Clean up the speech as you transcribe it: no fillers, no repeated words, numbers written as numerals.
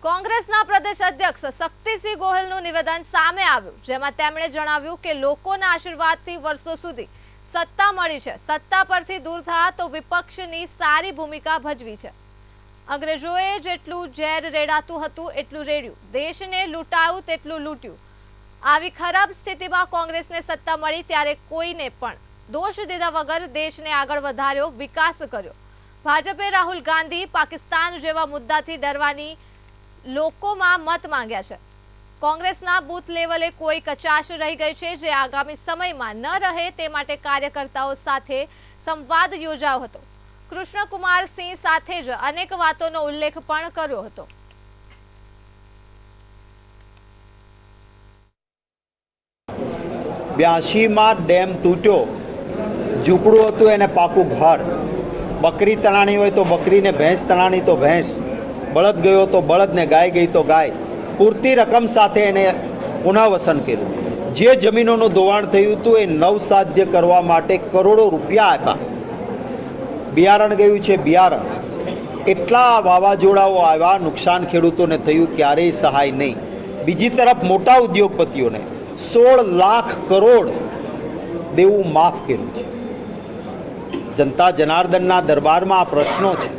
કોંગ્રેસના પ્રદેશ અધ્યક્ષ શક્તિસિંહ ગોહિલનું નિવેદન સામે આવ્યું, જેમાં તેમણે જણાવ્યું કે લોકોના આશીર્વાદથી વર્ષો સુધી સત્તા મળી છે, સત્તા પરથી દૂર થયા તો વિપક્ષની સારી ભૂમિકા ભજવી છે। અંગ્રેજોએ જેટલું ઝેર રેડાતું હતું એટલું રેડ્યું, દેશને લૂંટાયું તેટલું લૂંટ્યું। આવી ખરાબ સ્થિતિમાં કોંગ્રેસને સત્તા મળી ત્યારે કોઈને પણ દોષ દીધા વગર દેશને આગળ વધાર્યો, વિકાસ કર્યો। ભાજપે રાહુલ ગાંધી પાકિસ્તાન જેવા મુદ્દાથી ડરવાની લોકોમાં મત માંગ્યા છે। કોંગ્રેસના બૂથ લેવલે કોઈ કચાશ રહી ગઈ છે, જે આગામી સમયમાં ન રહે તે માટે કાર્યકર્તાઓ સાથે સંવાદ યોજાયો હતો। કૃષ્ણકુમાર સિંહ સાથે જ અનેક વાતોનો ઉલ્લેખ પણ કર્યો હતો। 82 ડેમ તૂટ્યો, ઝૂંપડું હતું એને પાકું ઘર, બકરી તણાણી હોય તો બકરીને, ભેંસ તણાણી તો ભેંસ, બળદ ગયો તો બળદ ને ગાય ગઈ તો ગાય, પૂરતી રકમ સાથે એને પુનઃવસન કર્યું। જે જમીનોનું ધોવાણ થયું હતું એ નવસાધ્ય કરવા માટે કરોડો રૂપિયા આપ્યા। બિયારણ ગયું છે બિયારણ, એટલા વાવાઝોડાઓ આવ્યા, નુકસાન ખેડૂતોને થયું, ક્યારેય સહાય નહીં। બીજી તરફ મોટા ઉદ્યોગપતિઓને 16 લાખ કરોડ દેવું માફ કર્યું છે। જનતા જનાર્દનના દરબારમાં આ પ્રશ્નો છે।